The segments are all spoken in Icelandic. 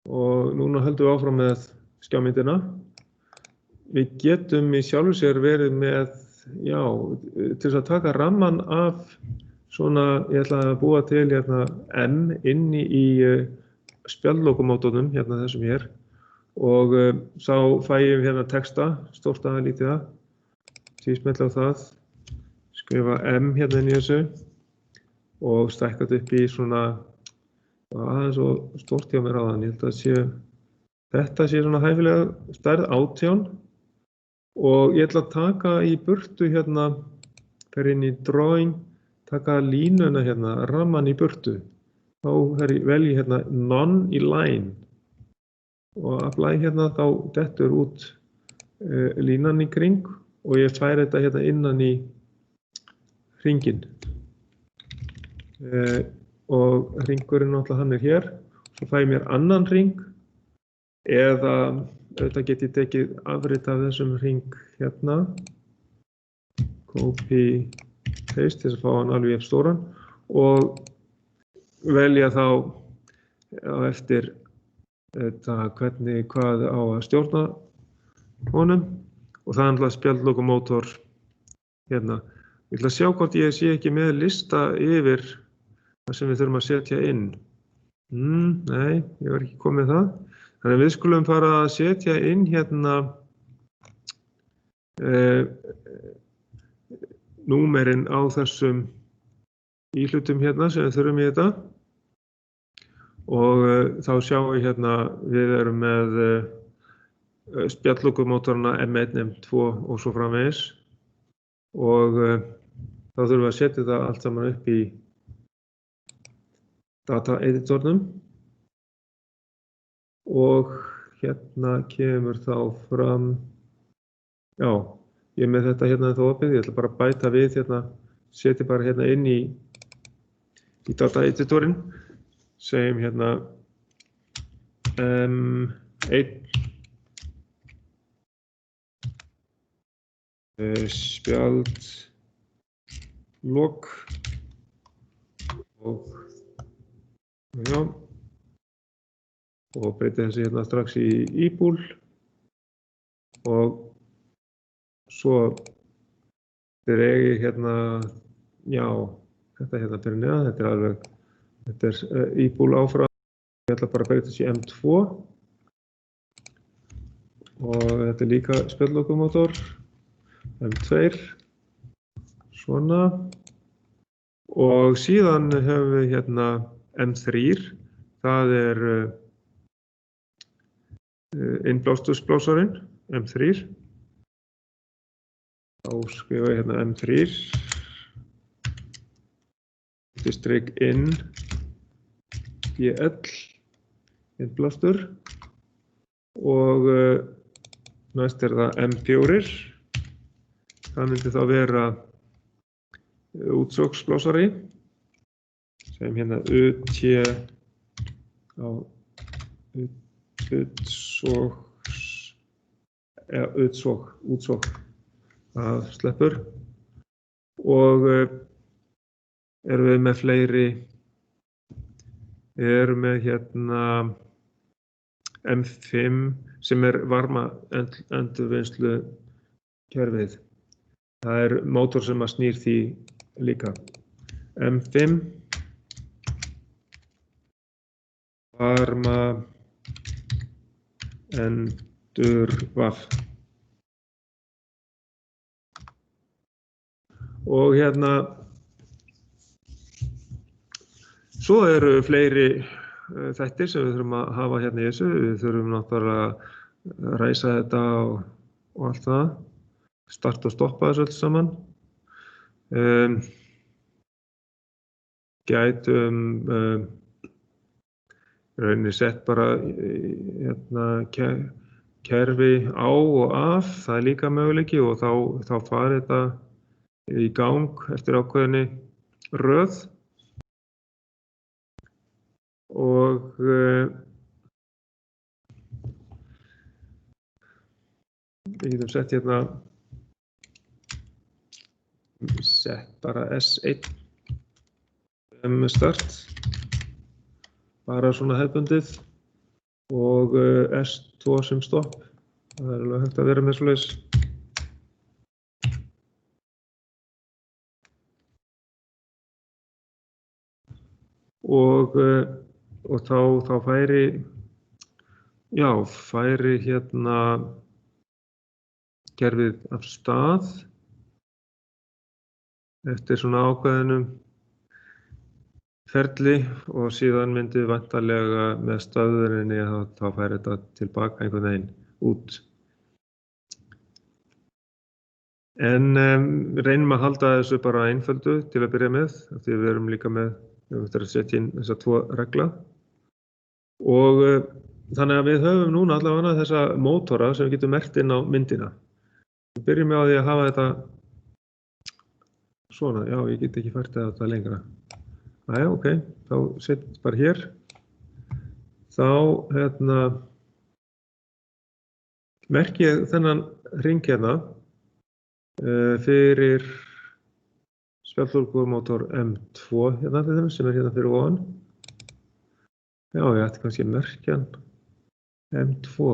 Og núna höldum við áfram með skjámyndina. Við getum í sjálfu sér verið með, já, til þess að taka ramman af svona, ég ætla að búa til hérna M inni í spjaldlokumótornum, hérna þessum hér. Og þá fæ ég hérna texta, stórt að lítið að, tvísmetla á það, skrifa M hérna inn í þessu og stækka þetta upp í svona, aðeins og stórt hjá mér áðan, ég held að þetta sé svona hæfilega stærð 18 og ég ætla að taka í burtu hérna, fer inn í drawing, taka línuna hérna, ramman í burtu, þá velji hérna none í line og apply hérna þá dettur út línan í kring og ég færi þetta hérna innan í hringinn. Og hringurinn náttúrulega hann hér, svo fæ ég mér annan hring eða auðvitað get ég tekið afrit af þessum hring hérna, copy, paste til þess að fá hann alveg jafn stóran og velja þá á eftir hvernig hvað á að stjórna honum og það er náttúrulega spjaldlokumótor hérna. Ég ætla að sjá hvort ég sé ekki með lista yfir það sem við þurfum að setja inn. Nei, ég var ekki komið með það. Þannig að við skulum fara að setja inn hérna númerinn á þessum íhlutum hérna sem við þurfum í þetta. Og þá sjáum við hérna, við erum með spjaldlokumótorana M1, M2 og svo framvegis. Og þá þurfum við að setja þetta allt saman upp í data-editornum. Og hérna kemur þá fram, já, ég er með þetta hérna þá opið, ég ætla bara að bæta við hérna, setja bara hérna inn í data-editorinn. Segjum hérna M1 spjald log og já og breyta þessi hérna strax í íbúl og svo dreg ég hérna, já, þetta hérna fyrir neðan, þetta er alveg þetta er íbúl áfram, ég ætla bara að breyta þessi M2 og þetta er líka spjaldlokumótor, M2, svona og síðan höfum við hérna M3, það er innblásturblásarinn, M3, þá skrifa ég hérna M3, strik inn, DL, innblástur og næst er það M4, það myndi þá vera útsóksblásari, segjum hérna UT á útsók, það sleppur og erum við með fleiri, við erum með hérna M5 sem er varma endurvinnslu kerfið. Það er mótor sem að snýr því líka. M5 varma endurvaff. Og hérna svo eru fleiri þættir sem við þurfum að hafa hérna í þessu. Við þurfum náttúrulega að ræsa þetta og allt það. Starta og stoppa þessu öll saman. Gætum rauninni sett bara hérna, kerfi á og af, það er líka möguleiki og þá fari þetta í gang eftir ákveðinni röð. Og við getum sett hérna bara S1 start, bara svona hefðbundið og S2 sem stopp. Það alveg hægt að vera með svoleiðis. Og þá færi hérna kerfið af stað eftir svona ákveðnum ferli og síðan myndi væntanlega með stöðvuninni þá færi þetta tilbaka einhvern veginn út. En reynum að halda þessu bara einföldu til að byrja með, því við erum líka með að setja inn þessa 2 regla. Og þannig að við höfum núna allavega þessa mótora sem við getum merkt inn á myndina. Við byrjum á því að hafa þetta svona, já, ég get ekki fært þetta lengra. Æja, ok, þá setjum við bara hér. Þá merki ég þennan hring hérna fyrir spjaldtölvumótor M2 hérna sem hérna fyrir ofan. Já, ég ætti kannski að merkja hann M2.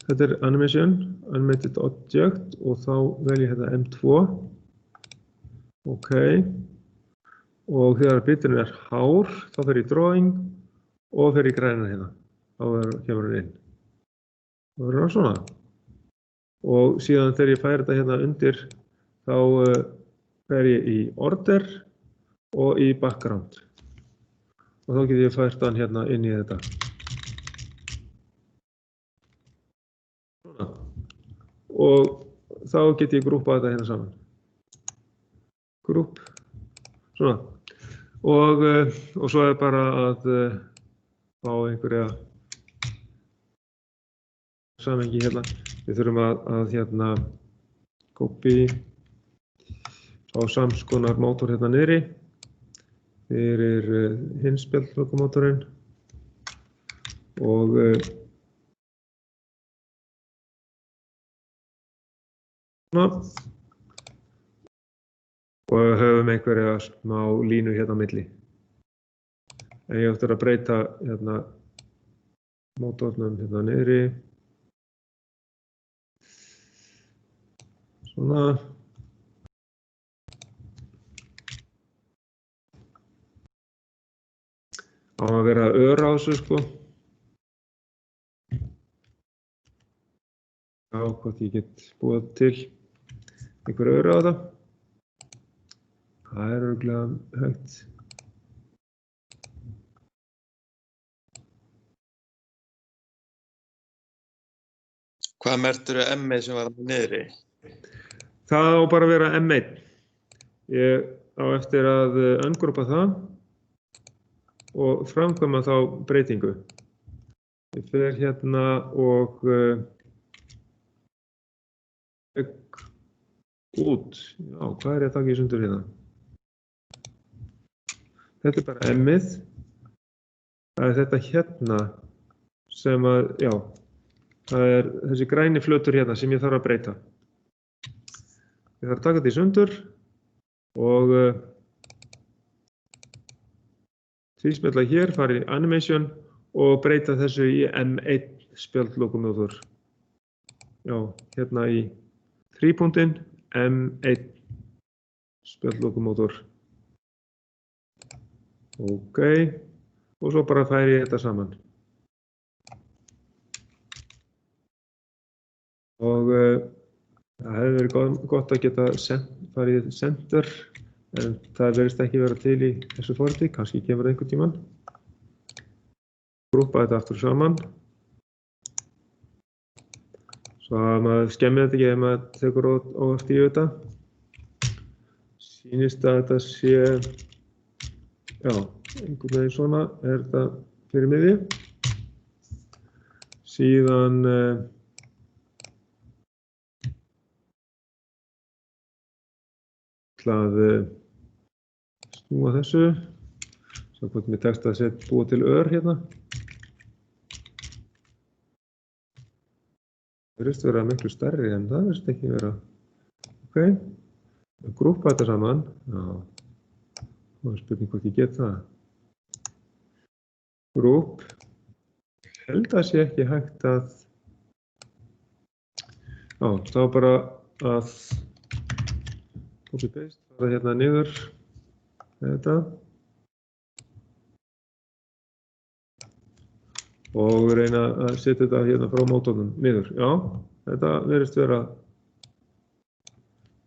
Þetta er animation, animated object og þá vel ég hérna M2. Ok. Og þegar biturinn hár, þá fer ég drawing og fer ég græna hérna. Þá kemur hann inn. Það verður svona. Og síðan þegar ég færi þetta hérna undir, þá fer ég í order og í background. Og þá get ég fært hann hérna inn í þetta. Svona. Og þá get ég grúpað þetta hérna saman. Grúp. Svona. Og svo er bara að fá einhverja samhengi hérna. Við þurfum að hérna copy á sams konar mótor hérna niðri fyrir hinn spjaldtölvumótorinn og svona og höfum einhverja smá línu hérna á milli. En ég ætti að breyta hérna mótornum hérna niðri. Svona. Á að vera ör á þessu sko. Já, hvort ég get búið til einhver ör á þetta. Það er örugglega hægt. Hvað merktirðu M1 sem var niðri? Það á bara að vera M1. Ég á eftir að ungrúpa það og framkvæma þá breytingu. Ég fer hérna og út. Já, hvað er ég að taka í sundur hérna? Þetta er bara M-ið. Það er þetta hérna sem að, já, það er þessi græni flötur hérna sem ég þarf að breyta. Ég þarf að taka þetta í sundur og tvísmella hér, fara í animation og breyta þessu í M1 spjaldtölvumótor. Já, hérna í þrípunktinn M1 spjaldtölvumótor. Ok, og svo bara færi ég þetta saman. Og það hefði verið gott að geta farið center, en það verðist ekki vera til í þessu forriti, kannski kemur það einhvern tímann. Grúpa þetta aftur saman. Svo að maður skemmir þetta ekki ef maður tekur óvart í þetta. Sýnist að þetta sé, já, einhvern veginn svona er þetta fyrir miðju. Síðan að snúa þessu. Svo hvort mér tekst að búa til ör hérna. Það virðist vera miklu stærri en það virðist ekki vera. Ok, grúpa þetta saman. Já, það er spurning hvort ég get það. group. Held að sé ekki hægt að, já, þá bara að copy paste, fara hérna niður, þetta. Og reyna að setja þetta hérna frá mótornum niður. Já, þetta verðist vera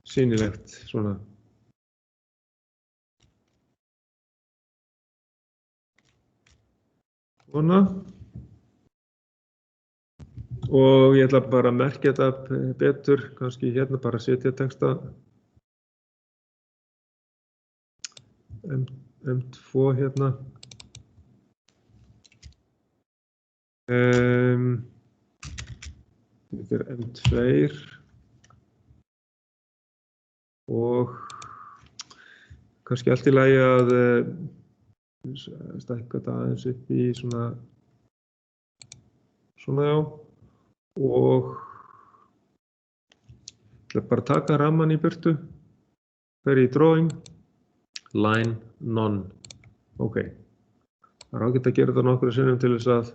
sýnilegt svona. Svona. Og ég ætla bara að merkja þetta betur, kannski hérna bara setja texta M2 hérna. Þetta er M2 og kannski allt í lagi að stækka þetta aðeins upp í svona já, og ég ætla bara að taka ramman í burtu, fer í drawing, line none, ok. Það er ágætt að gera þetta nokkru sinnum til þess að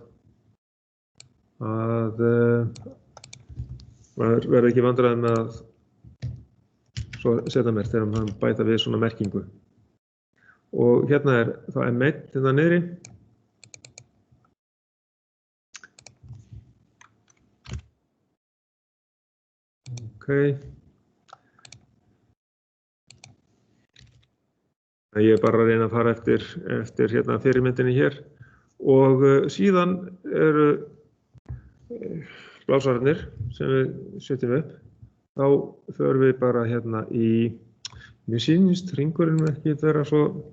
maður verður ekki vandræði með að svo setja mér þegar maður bæta við svona merkingu. Og hérna er þá M1 hérna niðri. Ok. Ég er bara að reyna að fara eftir hérna fyrirmyndinni hér og síðan eru blásararnir sem við setjum upp. Þá förum við bara hérna í, mér sýnist hringurinn ekki vera svo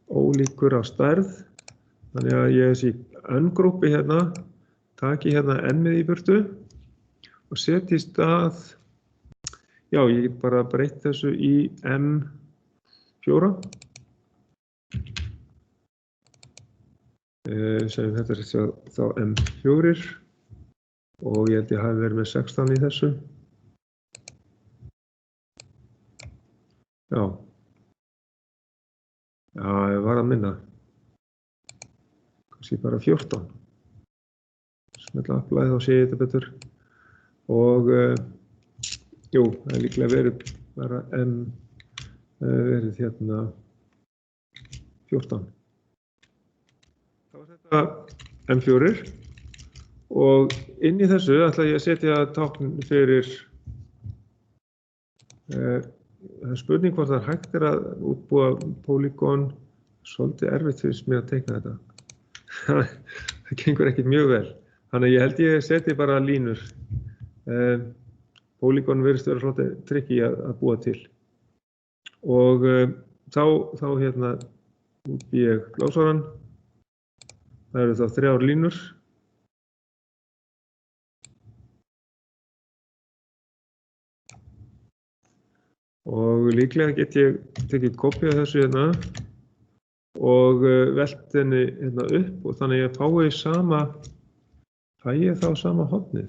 ólíkur á stærð. Þannig að ég sé ungroupi hérna. Taki hérna M-ið í burtu og setja í stað, já, ég get bara breytt þessu í M4. Sem þetta er þá M4 og ég held ég hafi verið með 16 í þessu. Já. Já, ég var að minna. Kannski bara 14. Smetla applæði þá sé ég þetta betur og jú, það er líklega verið bara verið hérna 14. Þá er þetta M4 og inn í þessu ætla ég að setja tákn fyrir það er spurning hvort það er hægt að útbúa polygon, svolítið erfitt fyrir mér að teikna þetta. Það gengur ekkert mjög vel. Þannig ég held ég seti bara línur. Polygon virðist vera svolítið tricky að búa til. Og þá hérna útbý ég blásarann. Það eru þá 3 línur. Og líklega get ég tekið kopíu af þessu hérna og velt henni hérna upp og þannig ég fæ ég þá sama hornið.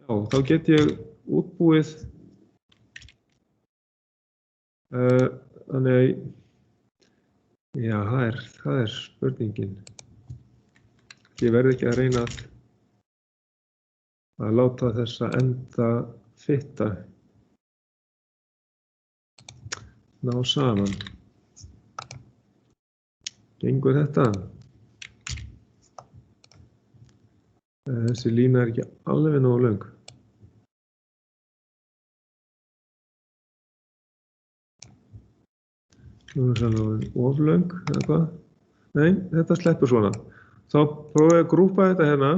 Já, þá get ég útbúið þannig já, það er spurningin. Ég verð ekki að reyna að láta þessa enda fitta ná saman. Gengur þetta? Þessi lína er ekki alveg nógu löng. Nú er það of löng, eða hvað? Nei, þetta sleppur svona. Þá prófa ég að grúpa þetta hérna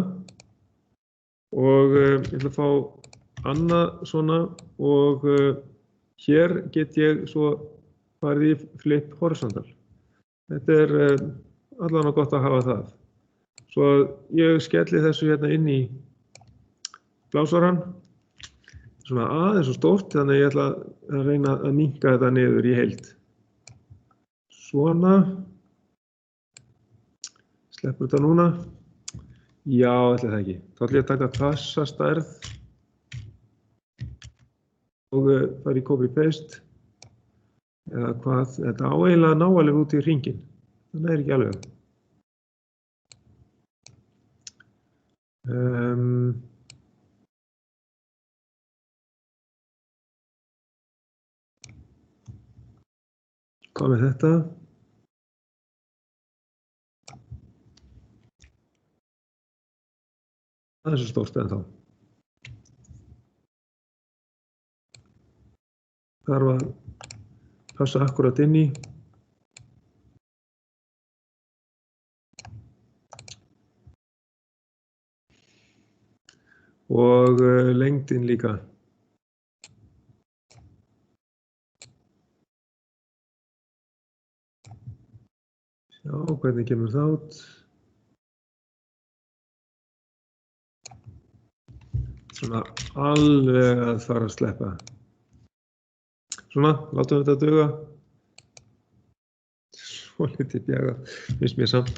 og ég ætla að fá annað svona og hér get ég svo farið í flip horizontal. Þetta er allan gott að hafa það. Svo ég skelli þessu hérna inn í blásarann. Svona aðeins og stórt, þannig ég ætla að reyna að minnka þetta niður í heild. Svona. Sleppur þetta núna. Já, ætla það ekki. Þá ætla ég að taka þessa stærð. fara í copy paste eða hvað, þetta á eiginlega að ná alveg út í hringinn. Það er ekki alveg. Hvað með þetta? Það er svo stórt ennþá. Þarf að passa akkurat inn í. Og lengdin líka. Sjá, hvernig kemur það út? Svona alveg að fara að sleppa. Svona, látum við þetta duga. Svo litið bjagað, finnst mér samt.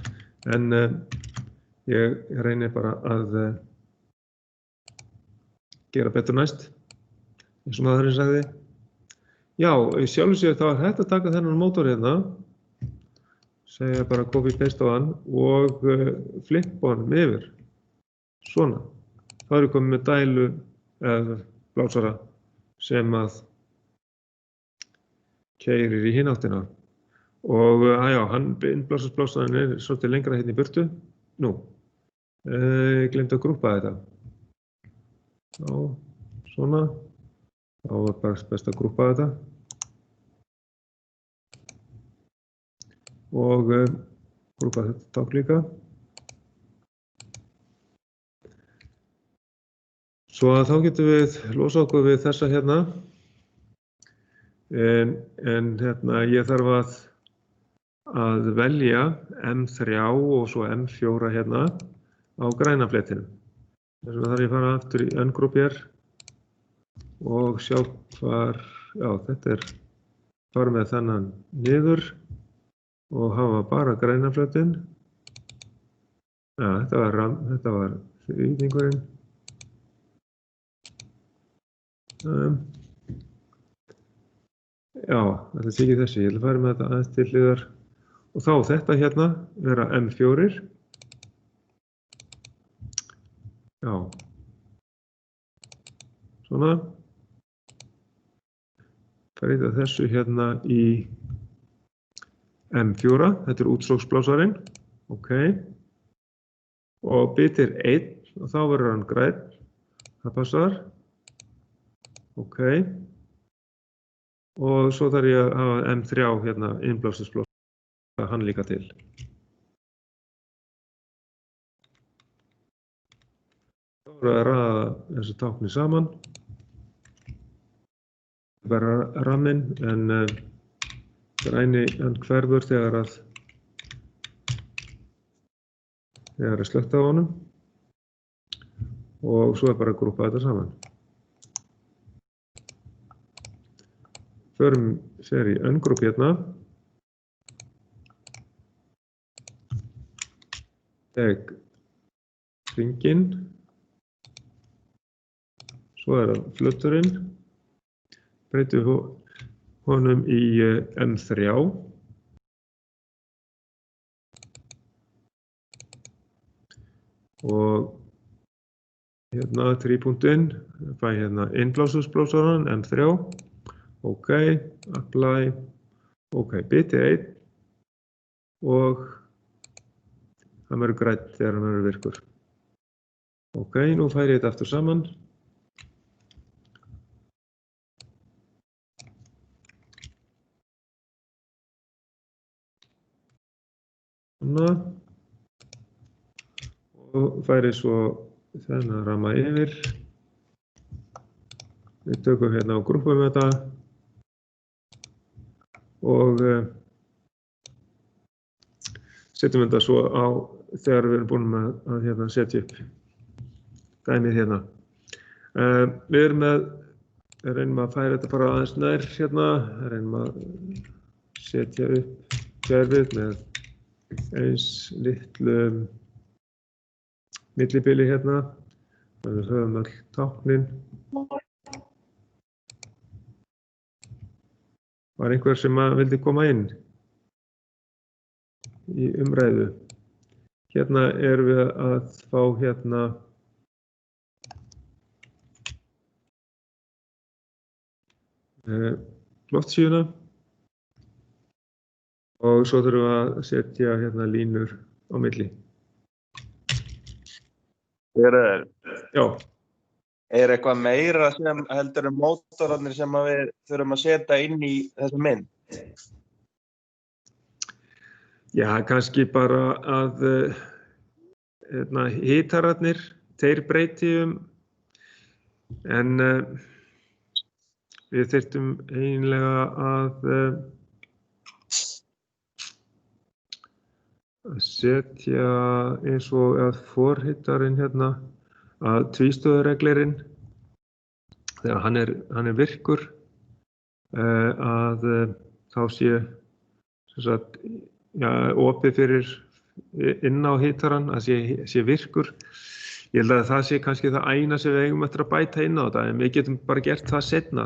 En ég reynir bara að gera betur næst, eins og maðurinn sagði. Já, í sjálfu sér þá er hægt að taka þennan mótor hérna, segja bara copy paste á hann og flippa hann yfir. Svona. Þá erum við komið með dælu eða blásara sem að keyrir í hina áttina. Og já, innblásarinn er svolítið lengra hérna í burtu. Nú, ég gleymdi að grúpa þetta. Já, svona. Þá er bara best að grúpa þetta. Og grúpa þetta ták líka. Svo að þá getum við losa okkur við þessa hérna. En hérna ég þarf að velja M3 og svo M4 hérna á græna fletinu. Þess vegna þarf ég að fara aftur í ungroup hér og sjá hvar, já þetta er fara með þennan niður og hafa bara græna fletin. Ja, þetta var þrýtingurinn. Já, þetta sé ekki þessi, ég ætla að fara með þetta aðeins til hliðar og þá þetta hérna vera M4. Já, svona. Breyta þessu hérna í M4, þetta er útslóksblásarinn, ok. Og bit er 1 og þá verður hann grænn, það passar. Ok, og svo þarf ég að hafa M3 hérna innblásturblásara hann líka til. Þá verður að raða þessu tákni saman. Bara ramminn, en græni hann hverfur þegar slökkt á honum. Og svo er bara að grúpa þetta saman. Förum sér í ungroup hérna. Tek hringinn. Svo er það flöturinn. Breytum honum í M3. Og hérna þrípunktinn, fæ hérna innblásturblósarann M3. Ok, apply, ok, bit er 1 og hann verður grænn þegar hann verður virkur. Ok, nú færi ég þetta aftur saman. Svona. Og færi svo þennan ramma yfir. Við tökum hérna og grúpum þetta. Og setjum þetta svo á þegar við erum búin að hérna, setja upp dæmið hérna. Við reynum að færa þetta bara aðeins nær hérna, reynum að setja upp kerfið með eins litlu millibili hérna. Við höfum öll táknin. Var einhver sem vildi koma inn í umræðu? Hérna erum við að fá hérna loftsíðuna og svo þurfum við að setja hérna línur á milli. Já. Er eitthvað meira sem heldur mótorarnir sem við þurfum að setja inn í þessa mynd? Já, kannski bara að hitararnir, þeir breyti en við þyrftum eiginlega að setja eins og að forhitarinn hérna, að tvístöðureglirinn, þegar hann er virkur, að þá sé sem sagt, opið fyrir inn á hitarann, að sé virkur. Ég held að það sé kannski það eina sem við eigum eftir að bæta inn á þetta, en við getum bara gert það seinna.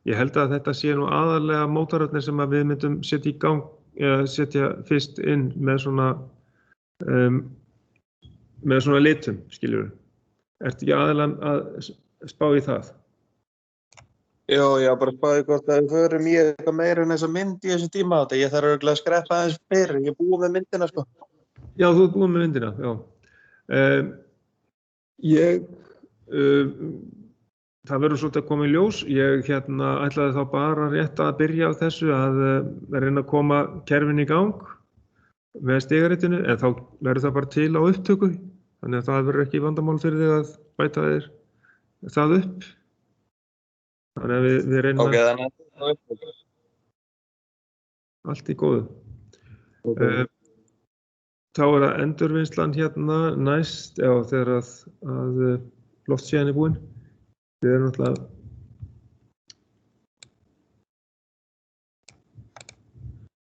Ég held að þetta sé nú aðallega mótorarnir sem að við myndum setja í gang, eða setja fyrst inn með svona litum, skiljum við. Ertu ekki aðalega að spá í það? Jó, já, bara spáði hvort að við förum í eitthvað meira en þessa mynd í þessum tíma á þetta. Ég þarf örugglega að skreppa aðeins fyrir, ég er búinn með myndina, sko. Já, þú ert búinn með myndina, já. Það verður svolítið að koma í ljós. Ég ætlaði þá bara rétt að byrja á þessu að reyna að koma kerfinu í gang með stigaritinu, en þá verður það bara til á upptöku. Þannig að það verður ekki vandamál fyrir þig að bæta þér það upp. Þannig að við reynum Ok, þannig að það er upptöku. Allt í góðu. Þá er það endurvinnslan hérna næst, þegar að loftsíðan er búin. Við erum náttúrulega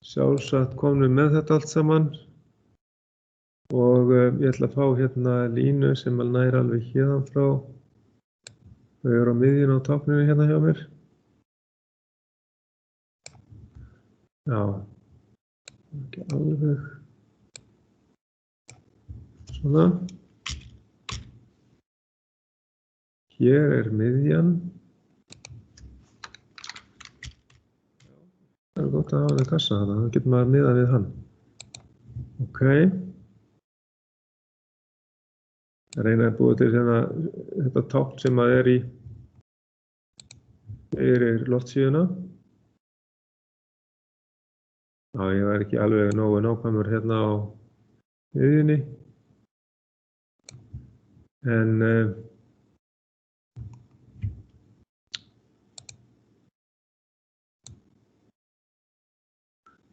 sjálfsagt komin með þetta allt saman og ég ætla að fá hérna línu sem nær alveg hérðan frá. Þau eru á miðjun á tákninu hérna hjá mér. Já, ekki alveg. Svona. Hér er miðjan. Það er gott að hafa það kassa þarna, þá getur maður miðað við hann. Ok. Reyna að búa til þetta tákn sem að er í loftsíðuna. Já, ég var ekki alveg nógu nákvæmur hérna á miðjunni. En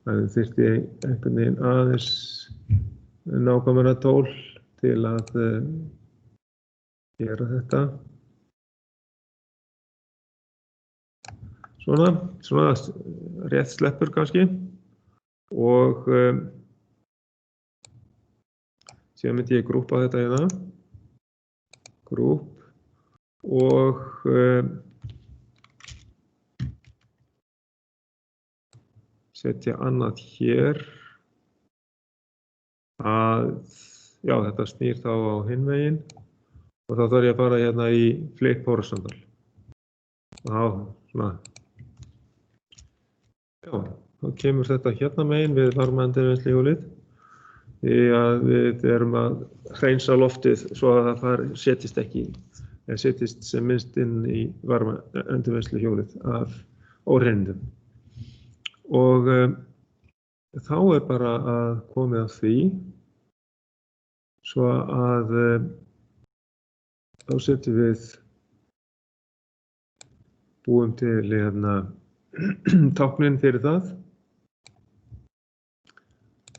það þyrfti einhvern veginn aðeins nákvæmara tól til að gera þetta. Svona rétt sleppur kannski og síðan myndi ég grúpa þetta hérna. Grúp og setja annað hér að, já, þetta snýr þá á hinn veginn og þá þarf ég að fara hérna í flip horizontal. Svona. Já, þá kemur þetta hérna megin við varmaendurvinnslujólið því að við erum að hreinsa loftið svo að það setjist sem minnst inn í varmaendurvinnslujólið af óhreinindum. Og þá er bara að komið að því svo að þá setjum við búum til hérna táknin fyrir það.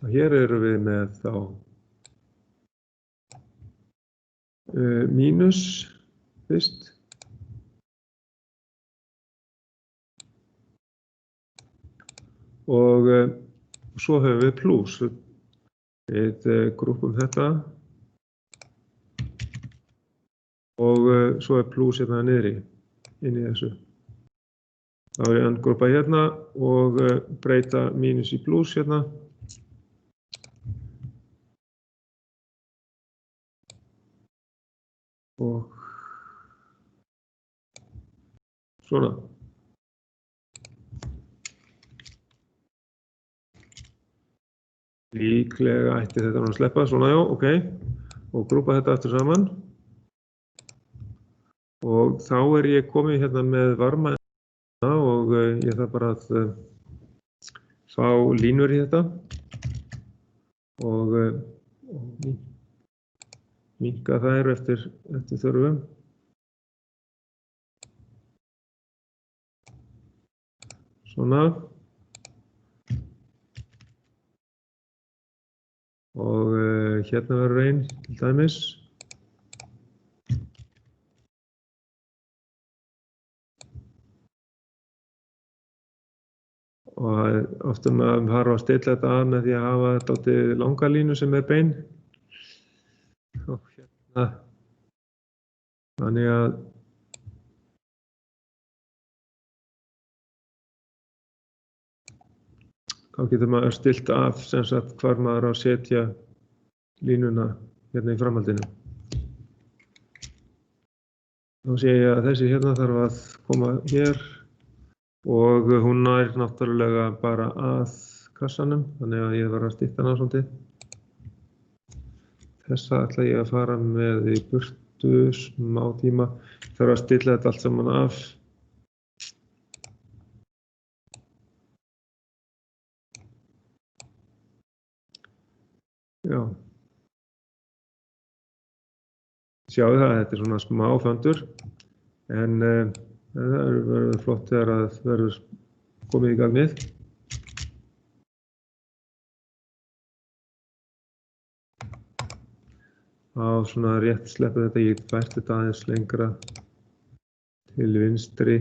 Og hér erum við með þá mínus fyrst. Og svo höfum við plús. Við grúpum þetta og svo er plús hérna niðri inn í þessu. Þá ég ungrúpa hérna og breyta mínus í plus hérna. Og svona. Líklega ætti þetta að sleppa, svona já, ok. Og grúpa þetta aftur saman. Og þá ég komið hérna með varma og ég þarf bara að fá línur í þetta og minnka þær eftir þörfum. Svona. Og hérna verður ein til dæmis. Og ofta maður þarf að stilla þetta að með því að hafa þetta langa línu sem bein. Og hérna. Þannig að þá getur maður stillt af sem sagt hvar maður á að setja línuna hérna í framhaldinu. Þá sé ég að þessi hérna þarf að koma hér. Og hún nær náttúrulega bara að kassanum, þannig að ég var að stytta hana svolítið. Þessa ætla ég að fara með í burtu smá tíma. Ég þarf að stilla þetta allt saman af. Já. Sjáðu það, þetta svona smá föndur, en það verður flott þegar að verður komið í gagnið. Á svona rétt sleppur þetta, ég fært þetta aðeins lengra til vinstri.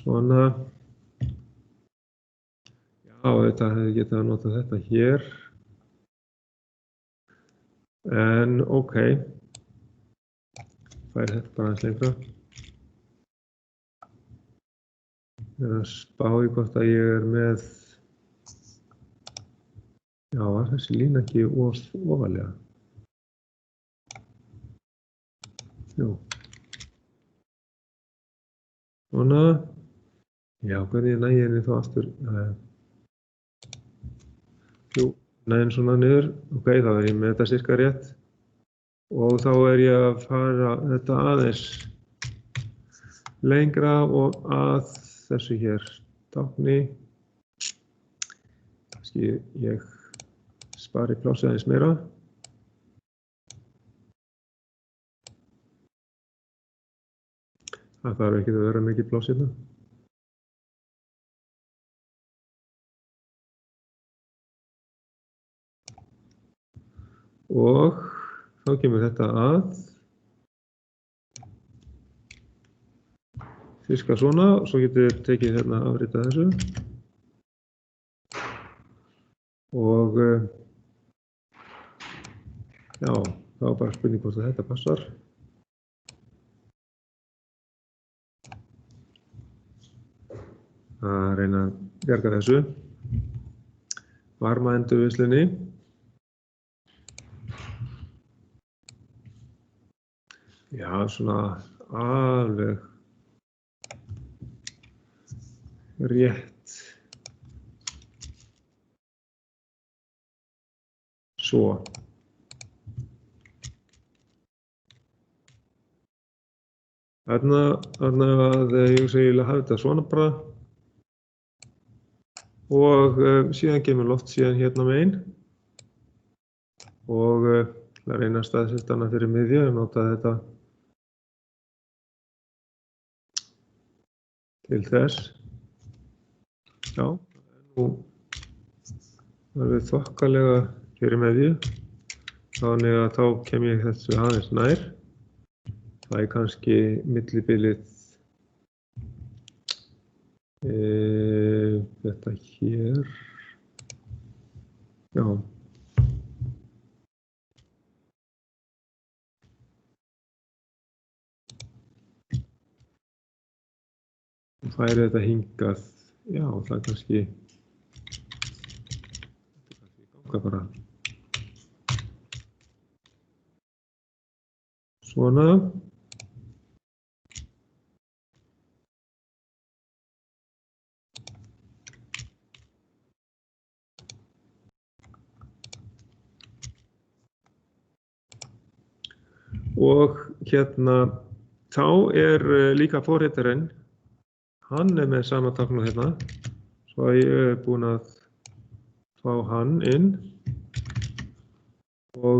Svona. Já, þetta hefði getað að nota þetta hér. En ok, fær þetta bara aðeins lengra. Ég að spá í hvort að ég með, já, var þessi lína ekki ofalega? Jú. Svona, já, hvernig næ ég henni þá aftur? Jú. Næðin svona niður, ok, þá ég með þetta cirka rétt og þá ég að fara þetta aðeins lengra og að þessu hér tákni. Kannski ég spari plássið aðeins meira. Það þarf ekki að vera mikið pláss hérna. Og þá kemur þetta að fiska svona og svo getur þið tekið hérna afrita þessu og já, þá bara spurning hvort þetta passar. Að reyna að bjarga þessu varmaendurvinnslunni. Já, svona alveg rétt. Svo. Þarna að ég segi að hafa þetta svona bara. Og síðan kemur loftsíðan hérna megin. Og að reyna að staðsetja hana fyrir miðju og nota þetta til þess. Já, nú verður þokkalega fyrir miðju. Þannig að þá kem ég þessu aðeins nær. Það kannski millibilið þetta hér. Já. og færi þetta hingað. Já, það kannski ganga bara svona. Og hérna, þá líka forritarinn, hann með sama táknum hérna, svo að ég búinn að fá hann inn og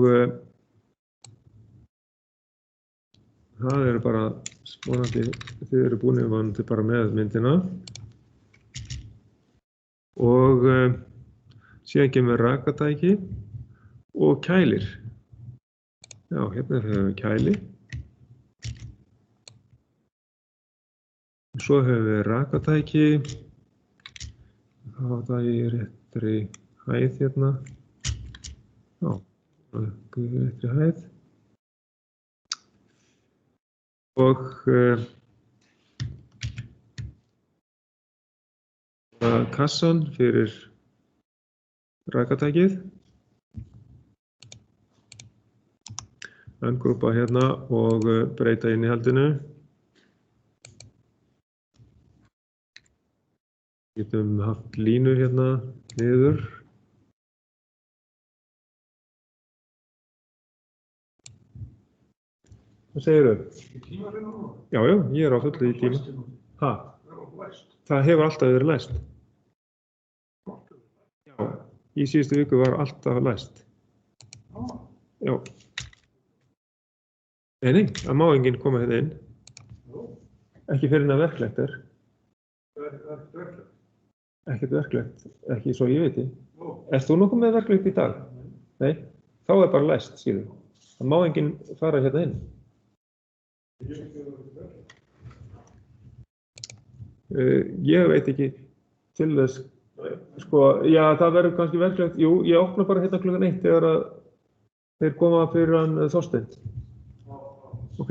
það bara vonandi, þið eru búin vonandi bara með myndina og síðan kemur rakatæki og kælir. Já, hérna höfum við kæli. Svo höfum við rakatæki. Það var í réttri hæð hérna. Já, í réttri hæð. Og kassan fyrir rakatækið. Ungrúpa hérna og breyta innihaldinu. Getum haft línu hérna niður. Hvað segirðu? Já, ég á fullu í tíma. Ha? Það hefur alltaf verið læst. Já, í síðustu viku var alltaf læst. Já. Nei, það má enginn koma hérna inn. Ekki fyrir það verklegt Ekkert verklegt, ekki svo ég veit. Ert þú nokkuð með verklegt í dag? Nei, þá bara læst, skilur. Það má enginn fara hérna inn. Ég veit ekki til þess, sko, já, það verður kannski verklegt. Jú, ég opna bara hérna klukkan 1 þegar að þeir koma fyrir hann Þorstein. Ok.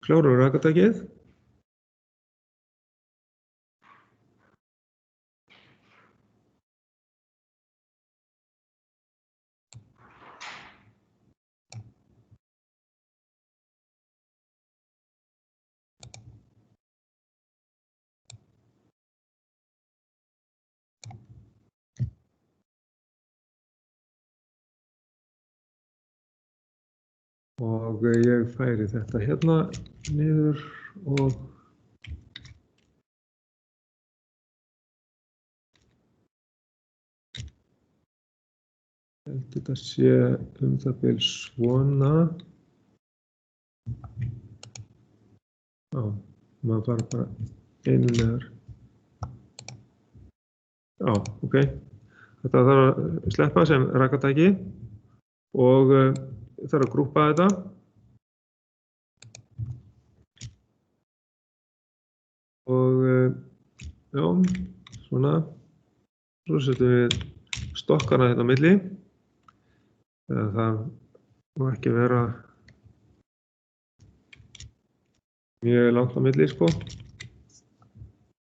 Klárum rakatækið. Og ég færi þetta hérna niður og þetta sé það bil svona. Já, maður fara bara einu neðar. Já, ok. Þetta þarf að sleppa sem rakatæki og þarf að grúpa þetta. Og já, svona. Svo setjum við stokkana hérna á milli. Það má ekki vera mjög langt á milli, sko.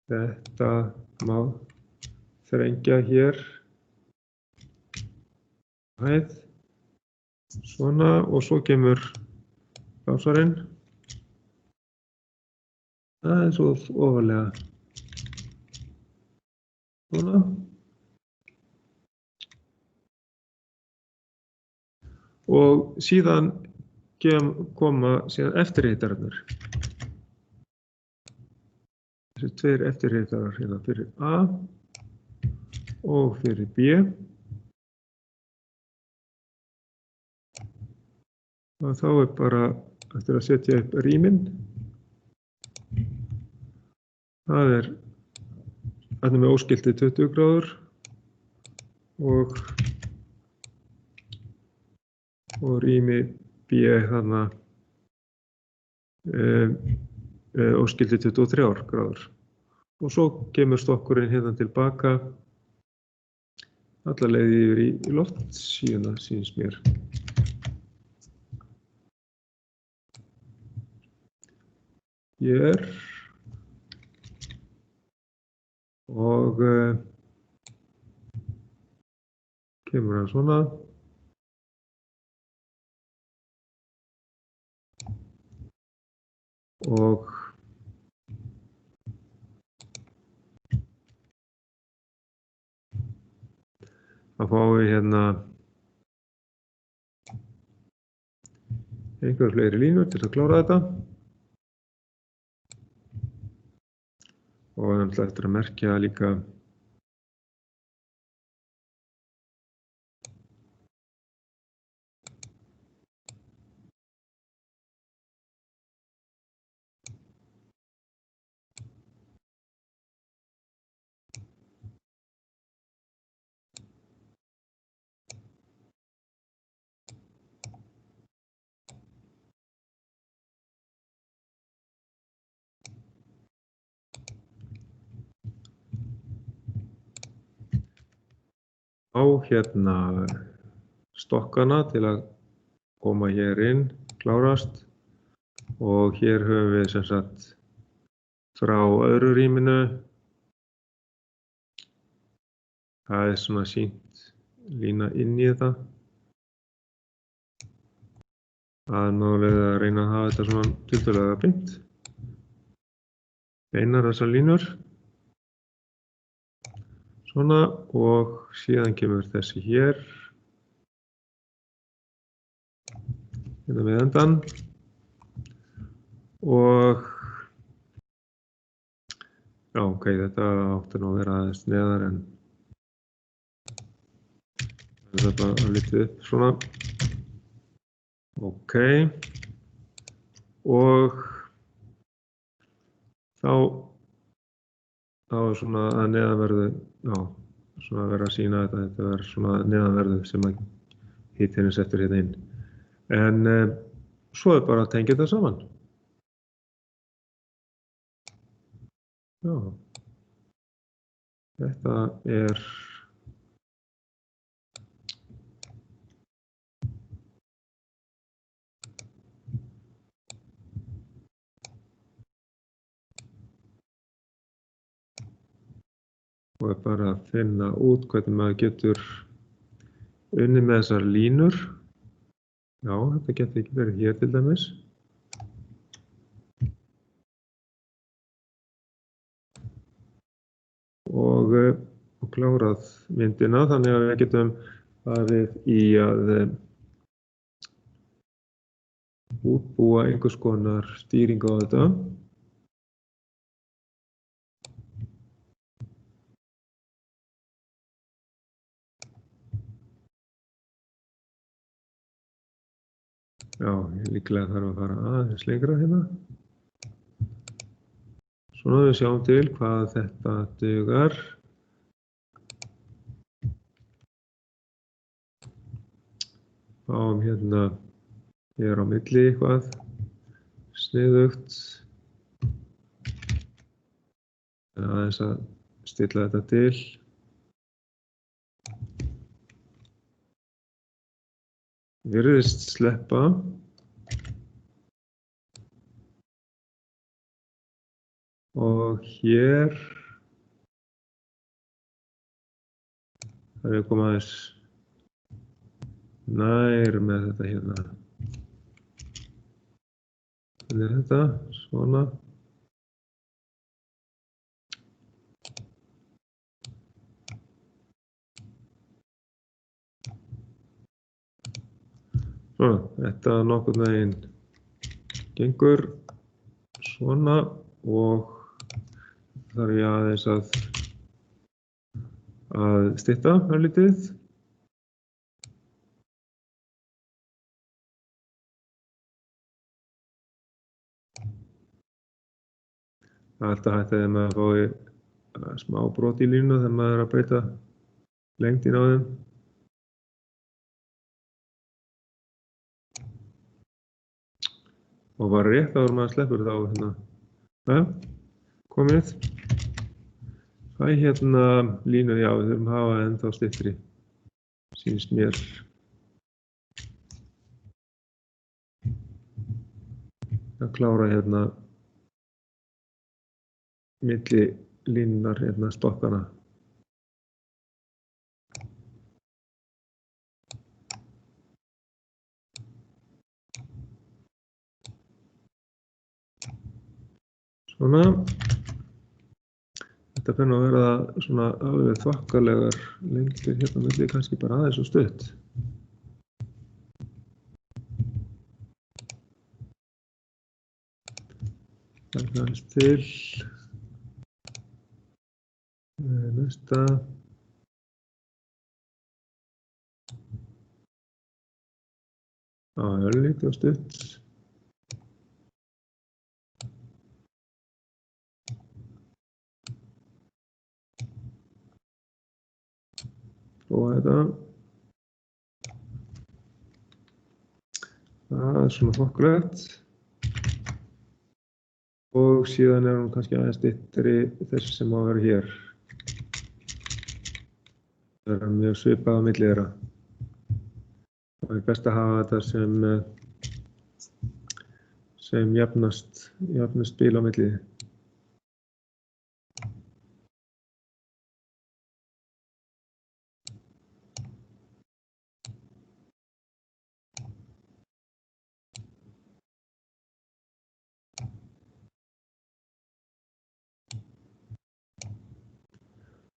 Þetta má þrengja hér. Hæð. Svona, og svo kemur blásarinn. Aðeins ofarlega. Svona. Og síðan koma síðan eftirhitararnir. Þessi tveir eftirhitarar hérna fyrir A og fyrir B. Og þá bara eftir að setja upp rýminn. Það þarna með óskilti 20 gráður og rými B þarna óskilti 23 gráður. Og svo kemur stokkurinn hérna tilbaka alla leið yfir í loftsíðuna, sýnist mér. hér og kemur hann svona. Og þá fáum við hérna einhverjar fleiri línur til að klára þetta. Og við ætlum eftir að merkja líka á hérna stokkana til að koma hér inn, klárast. Og hér höfum við sem sagt frá öðru rýminu. Það svona sýnt lína inn í þetta. Það mögulega að reyna að hafa þetta svona tiltölulega beint. Beinar þessar línur. Svona og síðan kemur þessi hér. Hérna við endan. Og já, ok, þetta átti nú að vera aðeins neðar en þetta bara að litið upp svona. Ok. Og þá er svona að neðanverðu, já, svona að vera að sýna þetta er svona neðanverðu sem að hitinn er settur hérna inn. En svo er bara að tengja þetta saman. Já, þetta er og er bara að finna út hvernig maður getur unnið með þessar línur. Já, þetta getur ekki verið hér til dæmis. Og klárað myndina þannig að við getum farið í að útbúa einhvers konar stýringu á þetta. Já, ég líklega þarf að fara aðeins lengra hérna. Svona við sjáum til hvað þetta dugar. Fáum hérna hér á milli eitthvað sniðugt. Aðeins að stilla þetta til. Virðist sleppa. Og hér þarf ég að koma aðeins nær með þetta hérna. Þannig er þetta, svona. Svona, þetta nokkurn veginn gengur svona og þarf ég aðeins að stytta örlítið. Það er alltaf hægt þegar maður fái smá brot í línuna þegar maður er að breyta lengdin á þeim. Og bara rétt áður maður sleppur þá hérna. Komið. Fæ hérna línur, já, við þurfum að hafa ennþá styttri, sýnst mér. Að klára hérna milli línunar hérna stokkana. Svona. Þetta fyrir að vera svona alveg þokkalegar lengdir hérna milli, kannski bara aðeins og stutt. Það er aðeins til. Næsta. Örlítið og stutt. Og þetta. Það er svona þokkalegt. Og síðan er hún kannski aðeins styttri þessi sem á að vera hér. Það er mjög svipað á milli þeirra. Það er best að hafa þetta sem jafnast bíl á milli.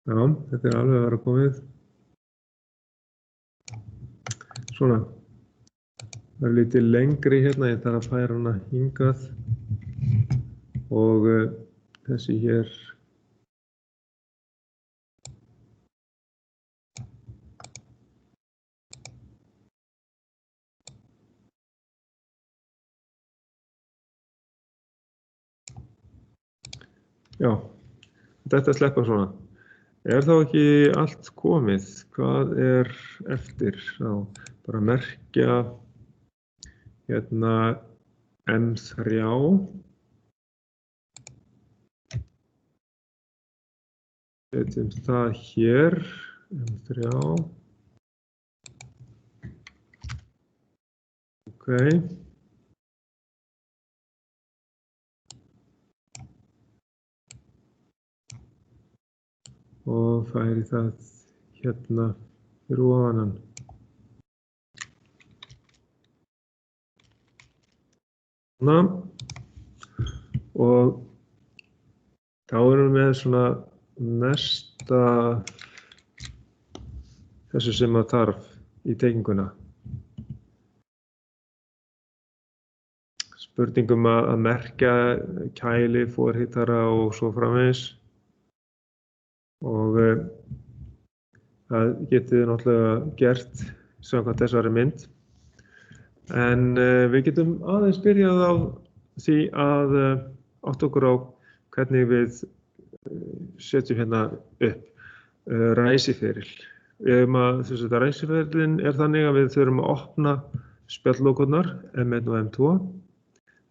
Já, þetta er alveg að vera komið. Svona. Það er lítið lengri hérna, ég þarf að færa hana hingað. Og þessi hér. Já, þetta sleppa svona. Er þá ekki allt komið? Hvað er eftir? Já, bara merkja hérna M3. Setjum það hér, M3. Ok. Og færi það hérna fyrir ofan hann. Svona. Og þá erum við með svona mesta þessu sem að þarf í teikninguna. Spurningum að merkja kæli, forhitara og svo framvegis. Og það getið þið náttúrulega gert samkvæmt þessari mynd. En við getum aðeins byrjað á því að átta okkur á hvernig við setjum hérna upp ræsiferil. Ræsiferilin er þannig að við þurfum að opna spjaldlokurnar M1 og M2.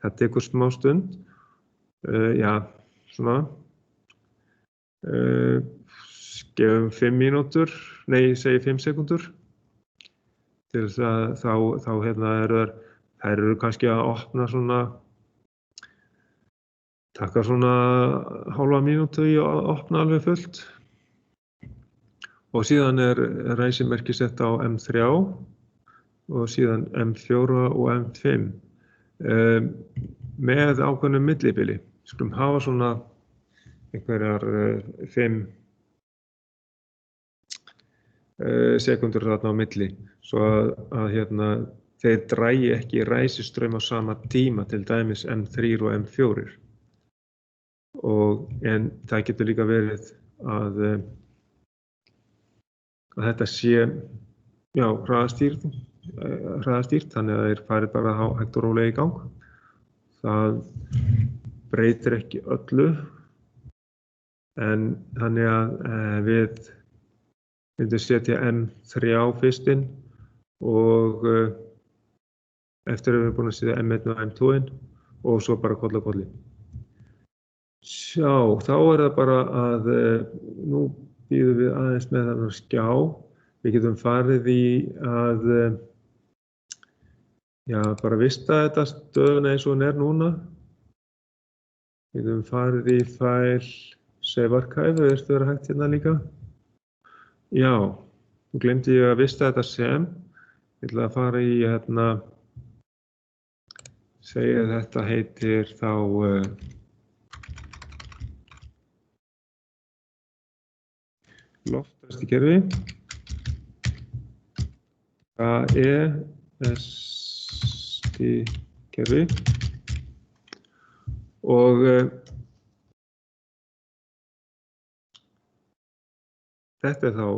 Það tekur smá stund. Já, svona. Gefum 5 mínútur, nei, segi 5 sekúndur. Til þess að þá hérna þær eru kannski að opna svona, taka svona hálfa mínútu í að opna alveg fullt. Og síðan er ræsimerki sett á M3 og síðan M4 og M5 með ákveðnu millibili. Skulum hafa svona einhverjar 5 sekúndur þarna á milli, svo að hérna, þeir dragi ekki ræsistraum á sama tíma, til dæmis M3 og M4. En það getur líka verið að þetta sé hraðastýrt, þannig að þeir farið bara hægt og rólega í gang. Það breytir ekki öllu, en þannig að við myndum setja M3 fyrst inn og eftir að við erum búin að setja M1 og M2 inn og svo bara koll á kolli. Sjá, þá er það bara að nú býðum við aðeins með þennan skjá. Við getum farið í að bara vista þetta stöðuna eins og hún er núna. Við getum farið í fæl Save Archive, það er vera hægt hérna líka. Já, nú glemdi ég að vista þetta sem. Ég ætla að fara í hérna, segja að þetta heitir þá loftræstikerfi. AEST-kerfi. Og þetta er þá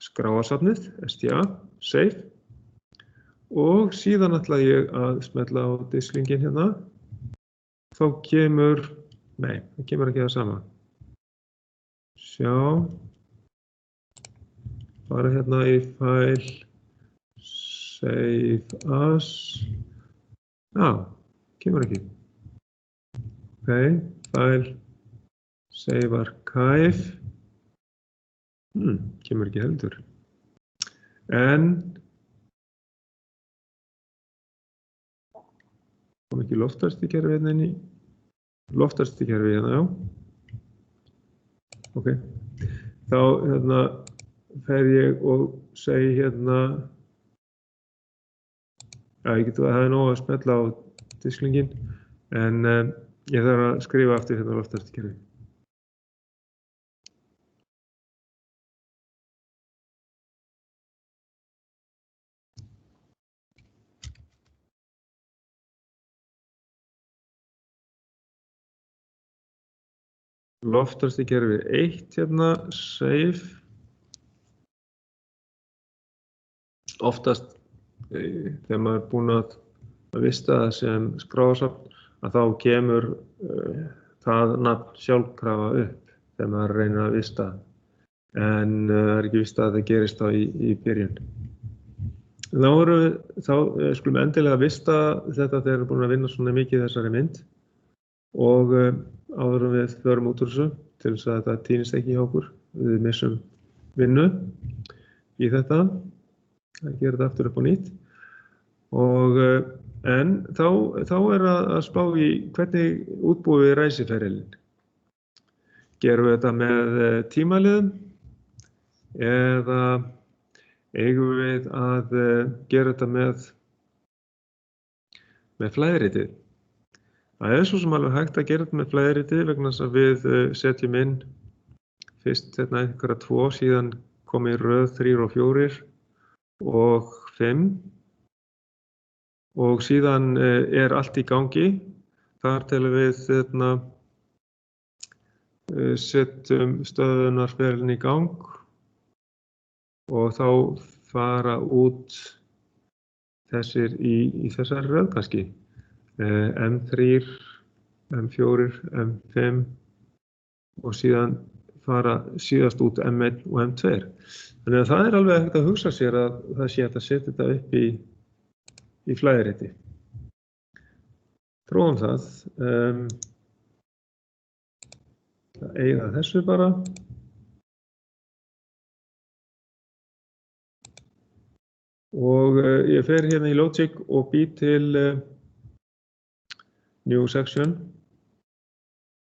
skráarsafnið, STA, Save. Og síðan ætla ég að smella á disklingin hérna. Þá kemur, nei, það kemur ekki það sama. Sjá, fara hérna í fæl Save As. Já, kemur ekki. Ok, fæl Save Archive. Kemur ekki heldur. En kom ekki loftræstikerfi hérna inn í loftræstikerfi hérna, já. Ok, þá hérna fer ég og segi hérna, já, ég geti að það er nóg að smella á disklingin, en ég þarf að skrifa aftur hérna loftræstikerfi. Loftræstikerfi 1 hérna, Save. Oftast þegar maður er búinn að vista það sem skráarsafn, að þá kemur það nafn sjálfkrafa upp þegar maður reynir að vista. En það er ekki vist að það gerist þá í byrjun. Þá skulum endilega vista þetta þegar við erum búin að vinna svona mikið þessari mynd. Og áður en við förum út úr þessu til þess að þetta týnist ekki hjá okkur. Við missum vinnu í þetta. Það gerir þetta aftur upp á nýtt. En þá er að spá í hvernig útbúum við ræsiferilinn. Gerum við þetta með tímaliðum eða eigum við að gera þetta með flæðritið. Það er svo sem alveg hægt að gera þetta með flæðritið vegna þess að við setjum inn fyrst hérna einhverja 2, síðan komi röð 3 og 4 og 5 og síðan er allt í gangi. Þar til við setjum stöðunarferilinn í gang og þá fara út þessir í þessari röð kannski. M3, M4, M5 og síðan fara síðast út M1 og M2. Þannig að það er alveg hægt að hugsa sér að það sé hægt að setja þetta upp í flæðiriti. Prófum það. Eyða þessu bara. Og ég fer hérna í Logic og bý til New Section.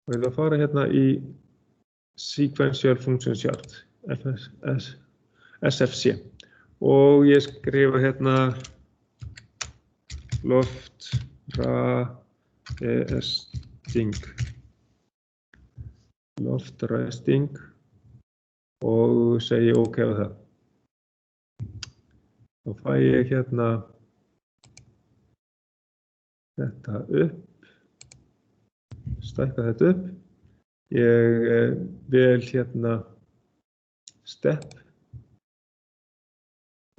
Og ég ætla að fara hérna í Sequential Function Chart, SFC. Og ég skrifa hérna loftræsting og segi OK á það. Þá fæ ég hérna þetta upp, stækka þetta upp. Ég vel hérna step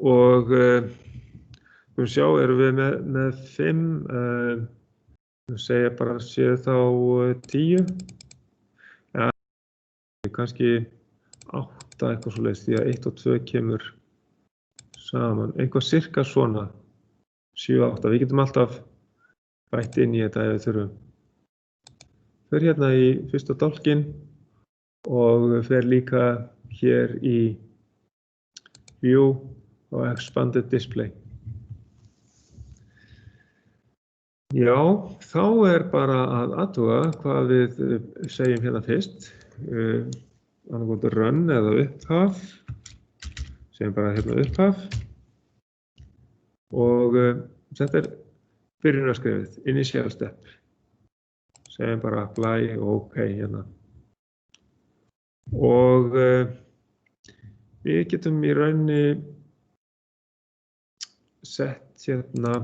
og sjá erum við með 5, segja bara séu þá 10. Ja, kannski 8 eitthvað svoleiðis því að 1 og 2 kemur saman. Eitthvað cirka svona 7, 8. Við getum alltaf bætt inn í þetta ef við þurfum. Fer hérna í fyrsta dálkinn og fer líka hér í View og Expanded Display. Já, þá bara að athuga hvað við segjum hérna fyrst. Annað run eða upphaf. Segjum bara hérna upphaf. Og þetta byrjunarskrefið, initial step. Segjum bara apply og OK hérna. Og við getum í rauninni sett hérna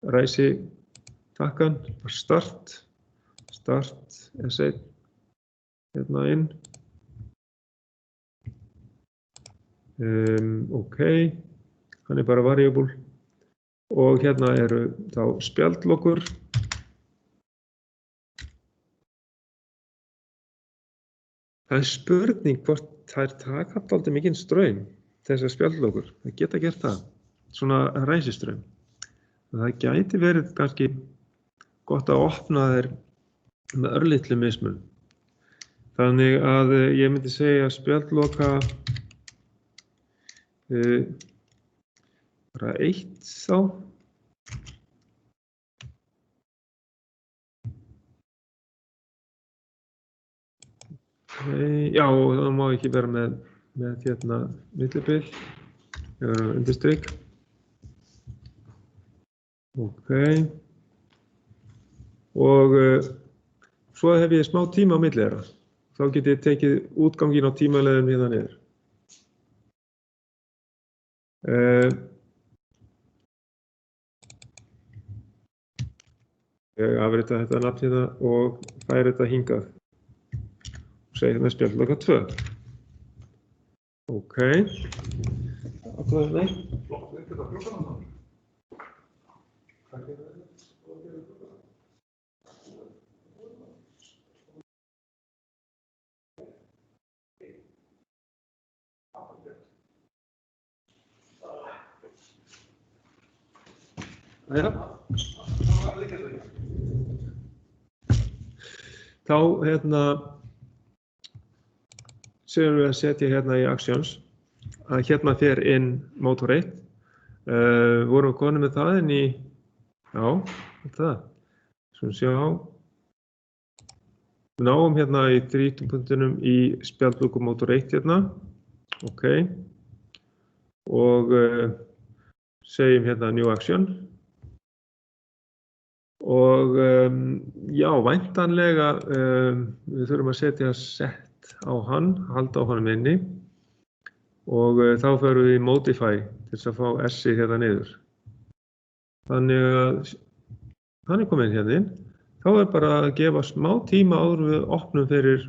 ræsi takkan, start S1 hérna inn. OK, hann bara variable og hérna eru þá spjaldlokur. Það spurning hvort þær taka dálítið mikinn straum, þessar spjaldlokur. Það geta gert það, svona ræsistraum. Það gæti verið kannski gott að opna þær með örlitlu mismun. Þannig að ég myndi segja spjaldloka bara 1 þá. Já, það má ekki vera með hérna millibil eða undirstrik. OK. Og svo hef ég smá tíma á milli þeirra. Þá get ég tekið útganginn á tímaleiðum hérna niður. Ég afrita þetta nafn hérna og færi þetta hingað. Segir hérna spjaldloka 2. OK. Nei. Þá hérna segjum við að setja hérna í actions að hérna fer inn motor 1. Vorum við konum með það inn í, já, það. Svo sjá. Við náum hérna í 30 punktunum í spjaldloku motor 1 hérna. OK. Og segjum hérna new action. Og já, væntanlega við þurfum að setja set á hann, halda á honum inni og þá förum við í modify til þess að fá S-ið hérna niður. Þannig að hann kominn hérna inn. Þá bara að gefa smá tíma áður við opnum fyrir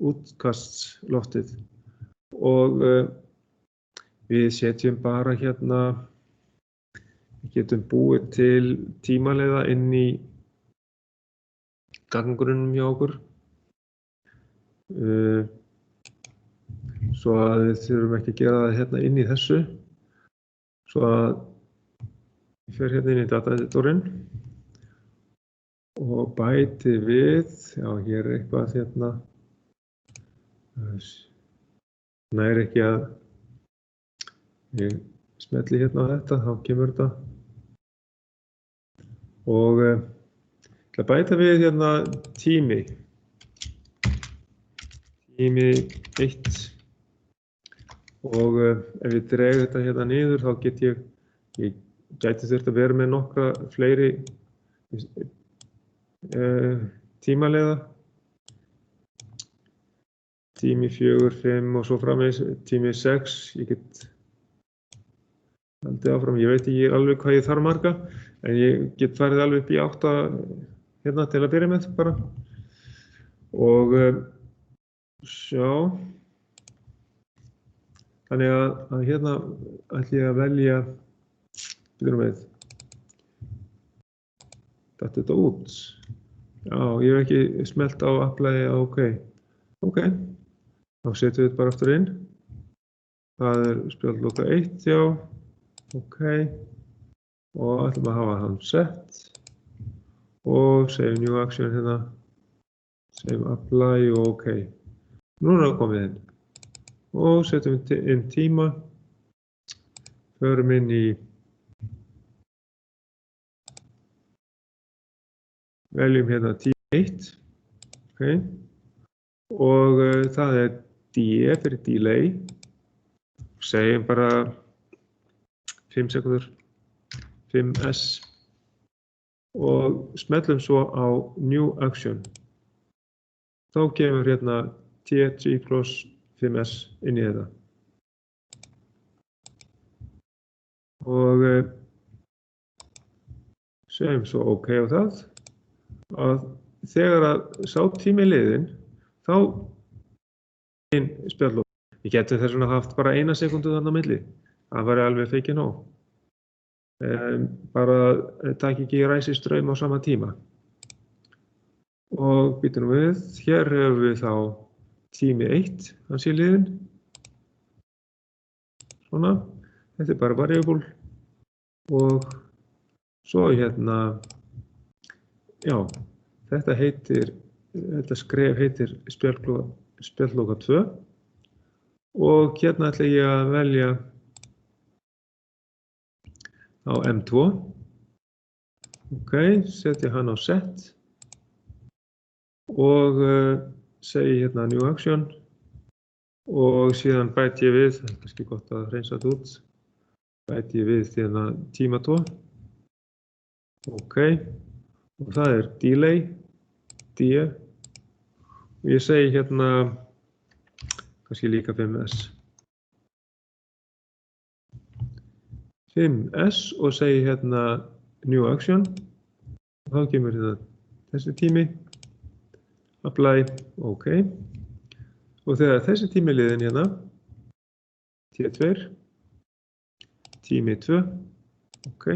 útkastsloftið og við setjum bara hérna, við getum búið til tímaleiða inn í gagnagrunnum hjá okkur. Svo að við þurfum ekki að gera það hérna inn í þessu. Svo að ég fer hérna inn í dataeditorinn og bæti við, já hér eitthvað hérna, nær ekki að ég smelli hérna á þetta, þá kemur þetta. Og til að bæta við hérna tími 1 og ef ég dreg þetta hérna niður þá get ég gæti þurft að vera með nokkra fleiri tímaleiða. Tími 4, 5 og svo framvegis, tími 6, ég get haldið áfram, ég veit ekki alveg hvað ég þarf marga, en ég get farið alveg upp í 8 hérna til að byrja með bara. Og sjá, þannig að hérna ætla ég að velja, byrjum við, datt þetta út. Já, ég hef ekki smellt á apply á OK. OK, þá setjum við þetta bara aftur inn. Það spjaldloka 1, já, OK. Og ætlum að hafa hann set. Og segjum new action hérna, segjum apply og OK. Núna komum við inn. Og setjum inn tíma. Förum inn í veljum hérna tími 1, okay. Og það D fyrir delay, segjum bara 5 sekúndur, 5S og smellum svo á New Action. Þá kemur hérna T3 plus 5S inn í þetta. Og segjum svo OK á það. Að þegar að sá tími liðinn, þá einn spjallók. Ég geti þess vegna haft bara 1 sekúndu þarna á milli. Það væri alveg feikið nóg. Bara taka ekki ræsistraum á sama tíma. Og býtum við, hér höfum við þá tími 1, hann sé liðinn. Svona, þetta bara variable. Og svo hérna, já, þetta skref heitir spjallloka 2. Og hérna ætla ég að velja á M2. Ok, setja hann á set. Og segi hérna New Action. Og síðan bæti ég við, það er kannski gott að hreinsa þetta út. Bæti ég við hérna tíma 2. Ok, og það delay, D. Og ég segi hérna, kannski líka 5S. 5S og segi hérna New Action. Og þá kemur hérna þessi tími. Apply, OK. Og þegar þessi tími liðinn hérna, T2, tími 2, OK.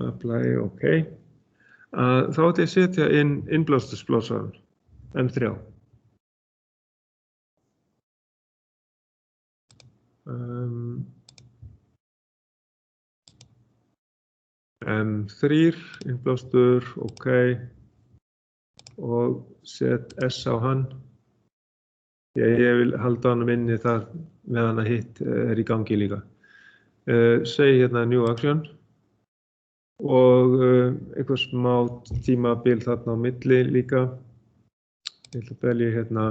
Apply, OK. Þá ætla ég að setja inn innblástursblásarann, M3. M3, innblástur, OK. Og set S á hann. Ég vil halda hann inni þar meðan að hitt í gangi líka. Segi hérna New Action. Og eitthvað smá tímabil þarna á milli líka. Ég ætla að velja hérna,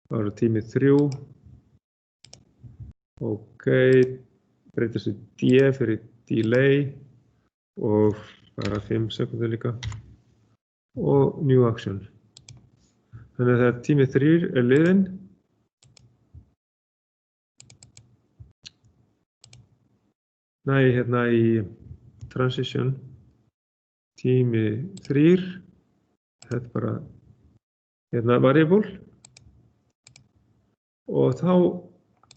það eru tími 3. OK, breytast í D fyrir delay og bara 5 sekundur líka. Og New Action. Þannig að þegar tími 3 liðinn. Næ, hérna í transition. Tími 3. Þetta bara hérna variable. Og þá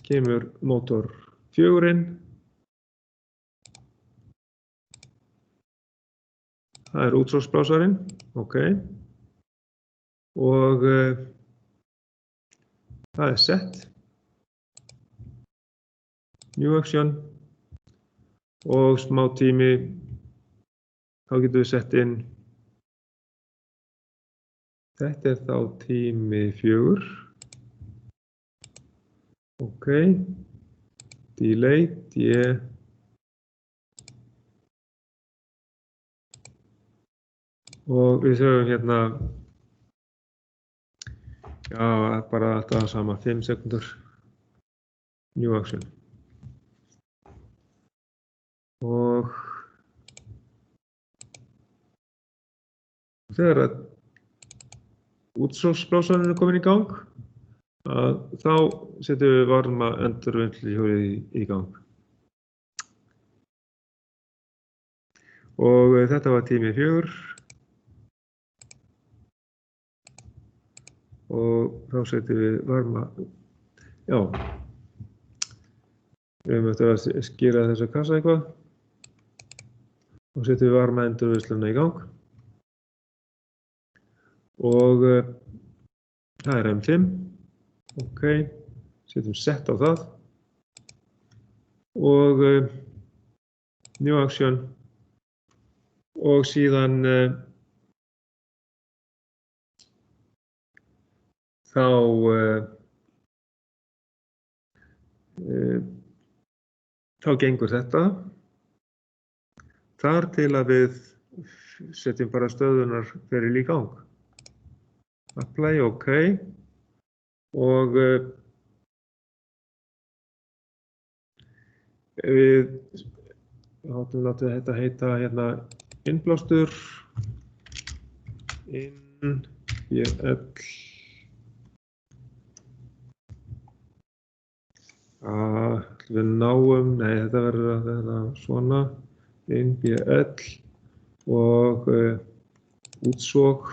kemur motor 4 inn. Það útráðsblásarinn, OK. Og það set. New Action. Og smá tími, þá getum við sett inn. Þetta þá tími 4. OK. Delay, D. Og við höfum hérna, já, bara alltaf sama, 5 sekundur, New Action. Og þegar að útsóksblásarinn komin í gang, þá setjum við varma endurvinnslihjólið í gang. Og þetta var tími 4. Og þá setjum við varma, já, við höfum eftir að skýra þessa kassa eitthvað. Og setjum við varma endurvinnsluna í gang. Og það M5. OK, setjum set á það. Og New Action. Og síðan þá gengur þetta. þar til að við setjum bara stöðunarferil í gang. Apply, OK. Og við látum þetta heita hérna innblástur, innbl. Við náum, nei þetta verður svona, innbl og útsog.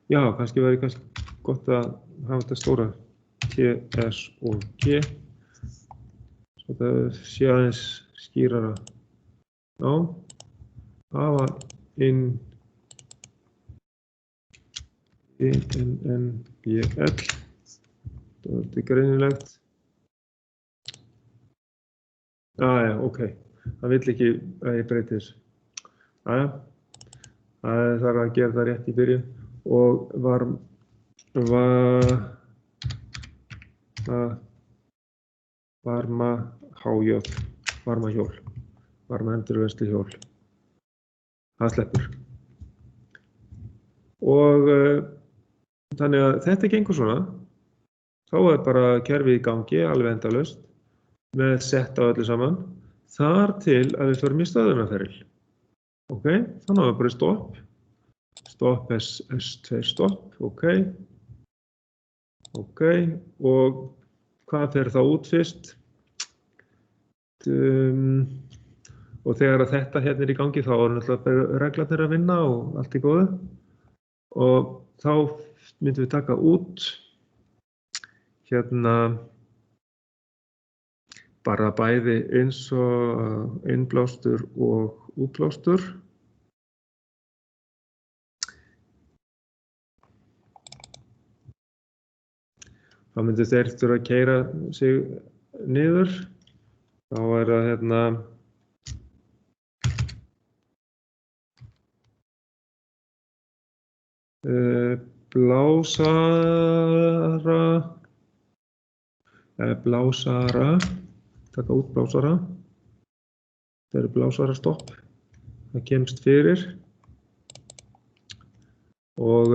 Já, kannski væri gott að hafa þetta stóra T, S og G. Svo það sé aðeins skýrara. Já, hafa innbl. Þetta greinilegt. Já, OK. Það vill ekki að ég breyti þessu. Það þarf að gera það rétt í byrjun. Og varmahjól, varmaendurvinnsluhjól. Það sleppur. Og þannig að þetta gengur svona. Þá bara kerfið í gangi, alveg endalaust, með sett á öllu saman, þar til að við förum í stöðunarferil. OK, þannig að við bara stopp. Stopp, S2 stopp, OK. OK, og hvað fer þá út fyrst? Og þegar að þetta hérna í gangi, þá náttúrulega reglarnir að vinna og allt í góðu. Og þá myndum við taka út hérna bara bæði eins og innblástur og útblástur. Þá myndu þeir þurfa að keyra sig niður. Þá það hérna blásara, taka út blásara. Það blásara stopp. Það kemst fyrir. Og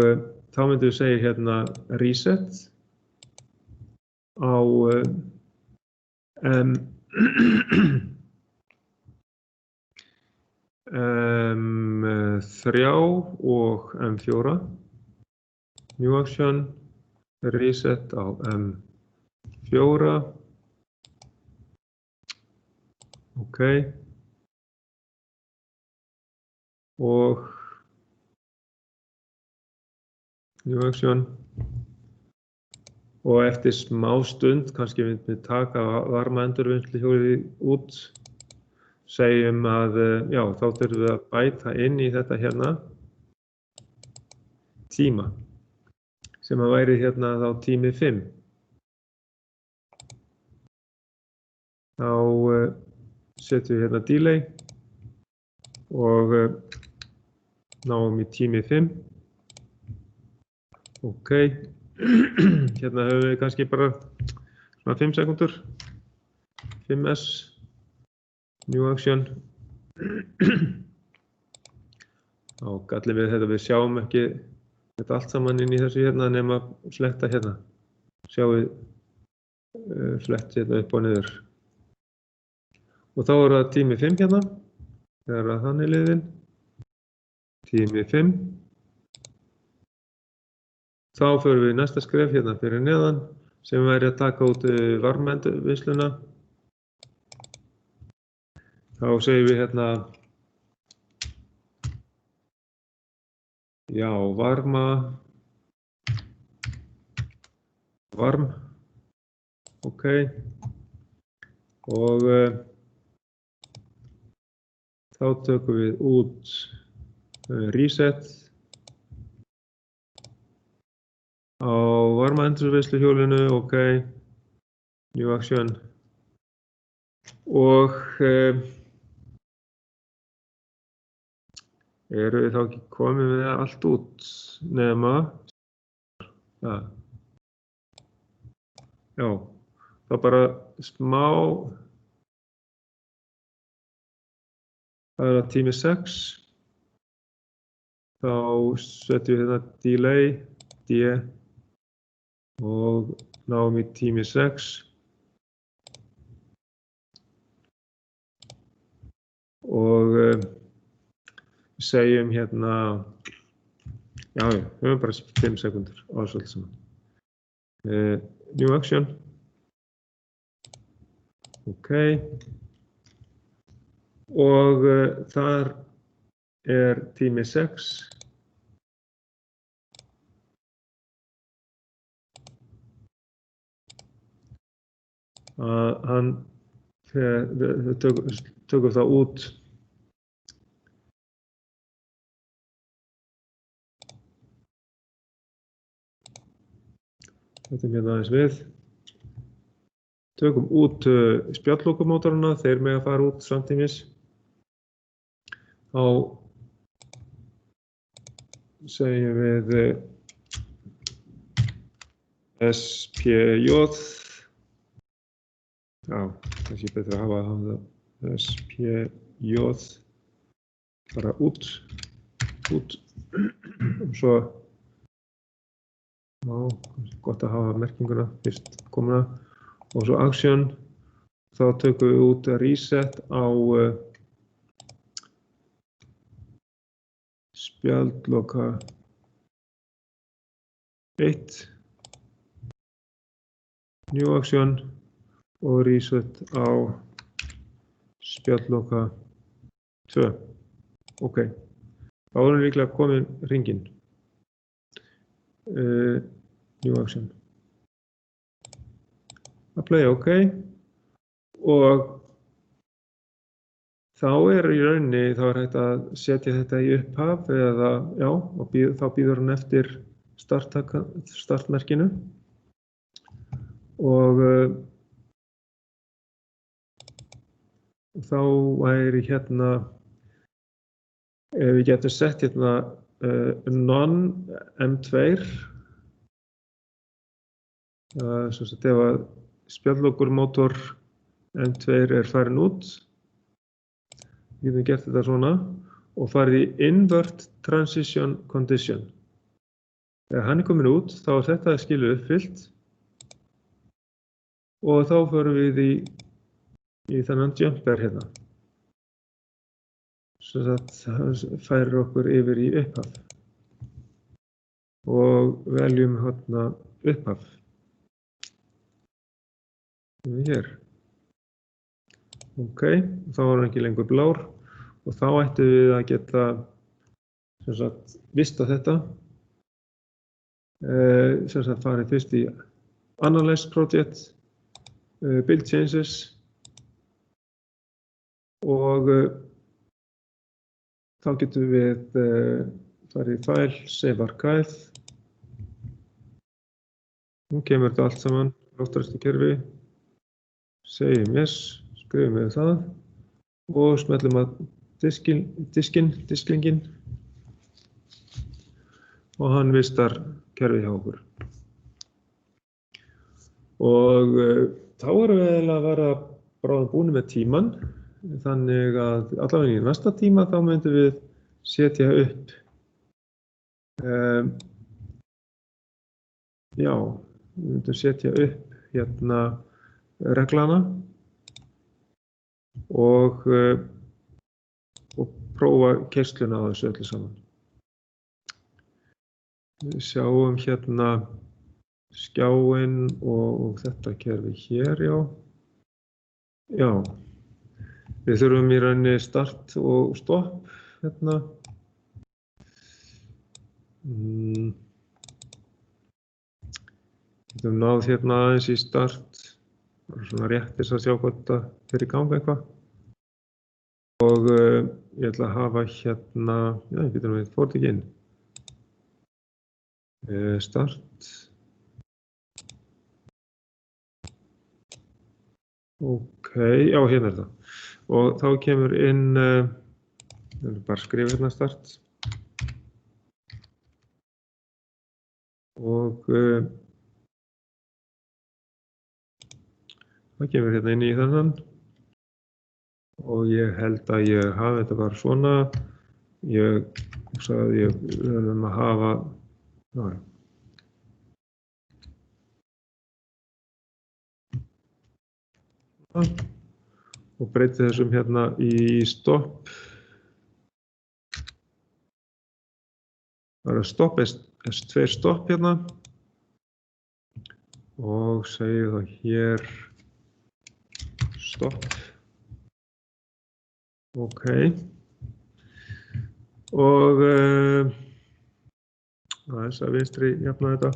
þá myndum við segja hérna reset á M3 og M4. New action, reset á M4. OK. Og new action. Og eftir smá stund, kannski við taka varmaendurvinnsluhjólið út, segjum að, já, þá þurfum við að bæta inn í þetta hérna tíma, sem að væri hérna þá tími 5. Þá setjum við hérna delay og náum í tími 5. OK. Hérna höfum við kannski bara svona 5 sekúndur. 5S. New action. Þá gallum við þetta, við sjáum ekki þetta allt saman inn í þessu hérna nema fletta hérna. Sjáum við flett hérna upp og niður. Og þá það tími 5 hérna. Þegar hann liðinn. Tími 5. Þá förum við í næsta skref hérna fyrir neðan sem væri að taka út varmaendurvinnsluna. Þá segjum við hérna, já, varm, OK. Og þá tökum við út reset. Á varmaendurvinnsluhjólinu, OK, new action. Og erum við þá ekki komið með allt út nema, já, þá bara smá Það er að tími 6. Þá setjum við hérna delay, D, og náum í tími 6. Og segjum hérna, já, við höfum bara 5 sekúndur á þessu allt saman. New action. OK. Og þar er tími 6. Við tökum það út. Þetta er hérna aðeins við. Tökum út spjalllokumótorana, þeir mega fara út samtímis. Þá segjum við SPJ. Já, kannski betur að hafa það SPJ bara út. Og svo, já, gott að hafa merkinguna fyrst komuna. Og svo action, þá tökum við út reset á spjaldloka 1, new action og reset á spjaldloka 2. OK, þá erum við líklega komin hringinn. New action. Apply, OK. Og þá er í rauninni, þá er hægt að setja þetta í upphaf eða, já, og þá býður hann eftir startmerkinu. Og þá væri hérna, við getum sett hérna non-M2. Svo að ef að spjaldlokumótor M2 er farin út, við getum gert þetta svona og farið í invert transition condition. Þegar hann er komin út, þá er þetta skilið uppfyllt og þá förum við í þennan jumper hérna. Svo að það færir okkur yfir í upphaf og veljum hérna upphaf. Hér. OK, þá er hann ekki lengur blár og þá ættum við að geta vista þetta. Farið fyrst í Analyze Project, Build Changes og þá getum við farið í File, Save Archive. Nú kemur þetta allt saman, loftræstikerfi. Segjum yes, skrifum við það og smellum að disklingin og hann vistar kerfið hjá okkur. Og þá erum við eiginlega að vera bráðum búin með tíman, þannig að allavega í næsta tíma þá myndum við setja upp já, við myndum setja upp hérna reglana og prófa keysluna á þessu öllu saman. Við sjáum hérna skjáinn og þetta kerfi hér, já. Já, við þurfum í rauninni start og stopp hérna. Við höfum náð hérna aðeins í start. Svona rétt þess að sjá hvort það fer í gang eitthvað. Og ég ætla að hafa hérna, já, ég getur við fórt ekki inn. Start. OK, já, hérna er það. Og þá kemur inn, ég vil bara skrifa hérna start. Og það kemur hérna inn í þennan og ég held að ég hafi þetta bara svona. Ég sagði að við verðum að hafa, og breyti þessum hérna í stopp. Það stopp, S2 stopp hérna og segi það hér stopp. Ok. Og aðeins að vinstri jafna þetta.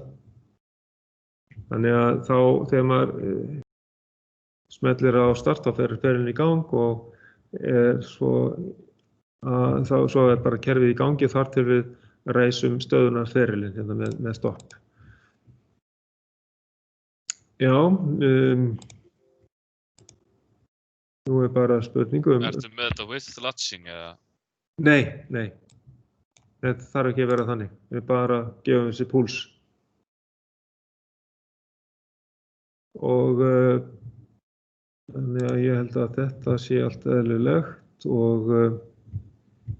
Þannig að þá þegar maður smellir á start þá fer ferillinn í gang og svo er bara kerfið í gangi þar til við reisum stöðunar ferillinn hérna með stopp. Já, nú bara spurningu Ertu með þetta with latching eða? Nei. Þetta þarf ekki að vera þannig. Við bara gefum þessi púls. Og þannig að ég held að þetta sé allt eðlilegt og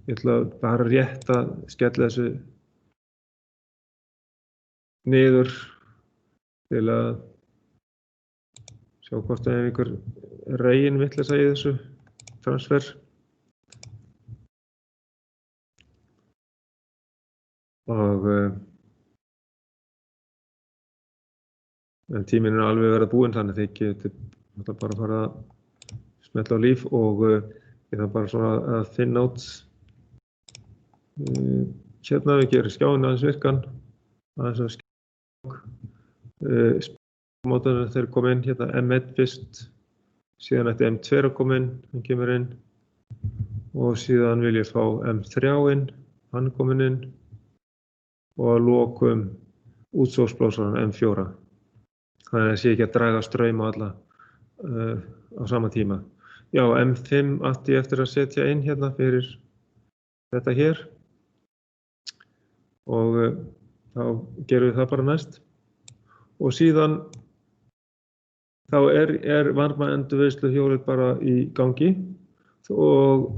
ég ætla bara rétt að skella þessu niður til að sjá hvort það einhver regin vitleysa í þessu transfer. Og en tíminn alveg verið búinn þannig að þið getið bara að fara að smetla á líf og ég þarf bara svona að finna út hérna við gerum skjáin aðeins virkan aðeins að mótarnir þeir koma inn hérna M1 fyrst síðan ætti M2 að koma inn hann kemur inn og síðan vil ég fá M3 inn hann komin inn og að lokum útsóksblássaran M4 þannig að það sé ekki að draga straum á alla á sama tíma. Já, M5 átti ég eftir að setja inn hérna fyrir þetta hér og þá gerum við það bara næst og síðan þá er varmaendurvinnsluhjólið bara í gangi og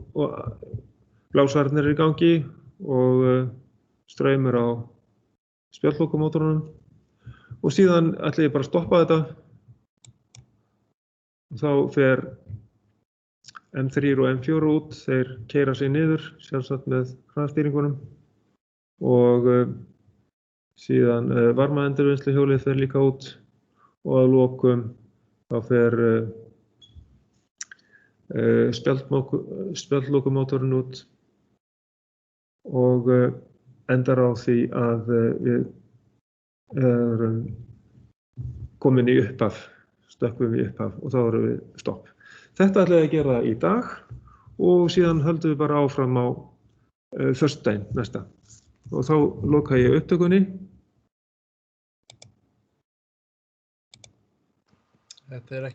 blásararnir í gangi og straumur á spjaldlokumótorunum og síðan ætla ég bara að stoppa þetta og þá fer M3 og M4 út, þeir keyra sig niður sjálfsagt með hraðstýringunum og síðan varmaendurvinnsluhjólið fer líka út og að lokum þá fer spjaldlokumótorinn út og endar á því að við erum komin í upphaf, stökkvum í upphaf og þá erum við stopp. Þetta ætla ég að gera í dag og síðan höldum við bara áfram á föstudaginn næsta og þá loka ég upptökunni. Þetta ekki